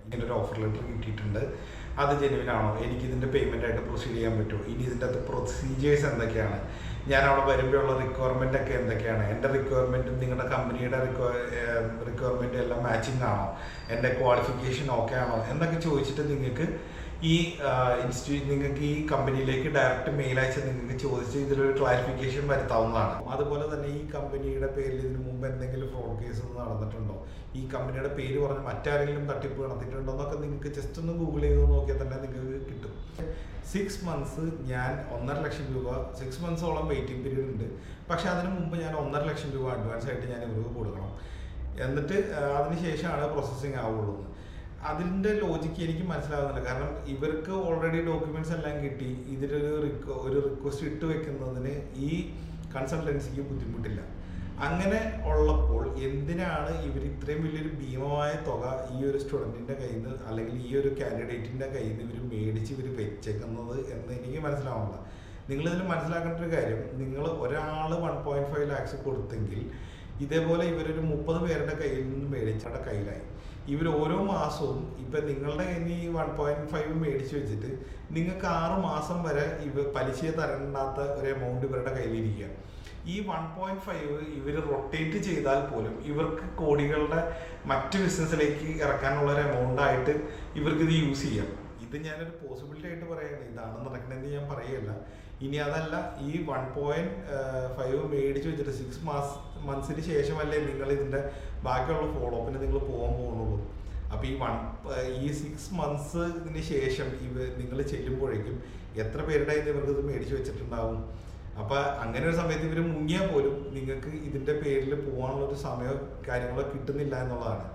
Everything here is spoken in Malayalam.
ഇങ്ങനെ ഒരു ഓഫർ ലെറ്റർ കിട്ടിയിട്ടുണ്ട്, അത് ജെനുവിനാണോ, എനിക്കിതിൻ്റെ പേയ്മെൻറ്റായിട്ട് പ്രൊസീഡ് ചെയ്യാൻ പറ്റുമോ, ഇനി ഇതിൻ്റെ അകത്ത് പ്രൊസീജിയേഴ്സ് എന്തൊക്കെയാണ്, ഞാൻ അവിടെ വരുമ്പോഴുള്ള റിക്വയർമെൻ്റ് ഒക്കെ എന്തൊക്കെയാണ്, എൻ്റെ റിക്വയർമെൻറ്റും നിങ്ങളുടെ കമ്പനിയുടെ റിക്വയർമെൻറ്റും എല്ലാം മാച്ചിങ് ആണോ, എൻ്റെ ക്വാളിഫിക്കേഷൻ ഓക്കെ ആണോ എന്നൊക്കെ ചോദിച്ചിട്ട് നിങ്ങൾക്ക് ഈ നിങ്ങൾക്ക് ഈ കമ്പനിയിലേക്ക് ഡയറക്റ്റ് മെയിൽ അയച്ച് നിങ്ങൾക്ക് ചോദിച്ച് ഇതിലൊരു ക്ലാരിഫിക്കേഷൻ വരുത്താവുന്നതാണ്. അതുപോലെ തന്നെ ഈ കമ്പനിയുടെ പേരിൽ ഇതിനു മുമ്പ് എന്തെങ്കിലും ഫ്രോഡ് കേസ് നടന്നിട്ടുണ്ടോ, ഈ കമ്പനിയുടെ പേര് പറഞ്ഞ് മറ്റാരെങ്കിലും തട്ടിപ്പ് നടത്തിയിട്ടുണ്ടോ എന്നൊക്കെ നിങ്ങൾക്ക് ജസ്റ്റ് ഒന്ന് ഗൂഗിൾ ചെയ്ത് നോക്കിയാൽ തന്നെ നിങ്ങൾക്ക് കിട്ടും. 6 months ഞാൻ 1.5 ലക്ഷം രൂപ 6 monthsോളം വെയിറ്റിംഗ് പീരീഡ് ഉണ്ട്. പക്ഷെ അതിന് മുമ്പ് ഞാൻ 1.5 ലക്ഷം രൂപ അഡ്വാൻസ് ആയിട്ട് ഞാൻ ഇവർക്ക് കൊടുക്കണം, എന്നിട്ട് അതിന് ശേഷമാണ് പ്രോസസ്സിങ് ആവുള്ളൂ. അതിൻ്റെ ലോജിക്ക് എനിക്ക് മനസ്സിലാകുന്നില്ല. കാരണം ഇവർക്ക് ഓൾറെഡി ഡോക്യുമെൻറ്റ്സ് എല്ലാം കിട്ടി, ഇതിലൊരു റിക്വസ്റ്റ് ഇട്ട് വെക്കുന്നതിന് ഈ കൺസൾട്ടൻസിക്ക് ബുദ്ധിമുട്ടില്ല. അങ്ങനെ ഉള്ളപ്പോൾ എന്തിനാണ് ഇവർ ഇത്രയും വലിയൊരു ഭീമമായ തുക ഈ ഒരു സ്റ്റുഡൻറ്റിൻ്റെ കയ്യിൽ നിന്ന് അല്ലെങ്കിൽ ഈ ഒരു കാൻഡിഡേറ്റിൻ്റെ കയ്യിൽ നിന്ന് ഇവർ മേടിച്ച് ഇവർ വെച്ചേക്കുന്നത് എന്ന് എനിക്ക് മനസ്സിലാവുന്നില്ല. നിങ്ങളിതിൽ മനസ്സിലാക്കേണ്ട ഒരു കാര്യം, നിങ്ങൾ ഒരാൾ 1.5 lakhs കൊടുത്തെങ്കിൽ ഇതേപോലെ ഇവരൊരു 30 പേരുടെ കയ്യിൽ നിന്ന് മേടിച്ചവരുടെ കയ്യിലായി. ഇവർ ഓരോ മാസവും ഇപ്പം നിങ്ങളുടെ കയ്യിൽ ഈ 1.5 മേടിച്ച് വെച്ചിട്ട് നിങ്ങൾക്ക് 6 മാസം വരെ പലിശയെ തരണ്ടാത്ത ഒരു എമൗണ്ട് ഇവരുടെ കയ്യിലിരിക്കുക. ഈ 1.5 ഇവർ റൊട്ടേറ്റ് ചെയ്താൽ പോലും ഇവർക്ക് കോടികളുടെ മറ്റ് ബിസിനസ്സിലേക്ക് ഇറക്കാനുള്ള ഒരു എമൗണ്ട് ആയിട്ട് ഇവർക്ക് ഇത് യൂസ് ചെയ്യാം. ഇത് ഞാനൊരു പോസിബിലിറ്റി ആയിട്ട് പറയുകയാണ്, ഇതാണ് നടക്കണമെന്ന് ഞാൻ പറയുകയല്ല. ഇനി അതല്ല, ഈ 1.5 മേടിച്ച് വെച്ചിട്ട് 6 monthsന് ശേഷമല്ലേ നിങ്ങൾ ഇതിൻ്റെ ബാക്കിയുള്ള ഫോളോ അപ്പിന് നിങ്ങൾ പോകാൻ പോകുന്നുള്ളൂ. അപ്പോൾ ഈ 6 monthsന് ശേഷം നിങ്ങൾ ചെല്ലുമ്പോഴേക്കും എത്ര പേരുടെ ഇവർക്ക് ഇത് മേടിച്ച് വെച്ചിട്ടുണ്ടാവും. അപ്പോൾ അങ്ങനെ ഒരു സമയത്ത് ഇവർ മുങ്ങിയാൽ പോലും നിങ്ങൾക്ക് ഇതിൻ്റെ പേരിൽ പോകാനുള്ളൊരു സമയമോ കാര്യങ്ങളോ കിട്ടുന്നില്ല എന്നുള്ളതാണ്.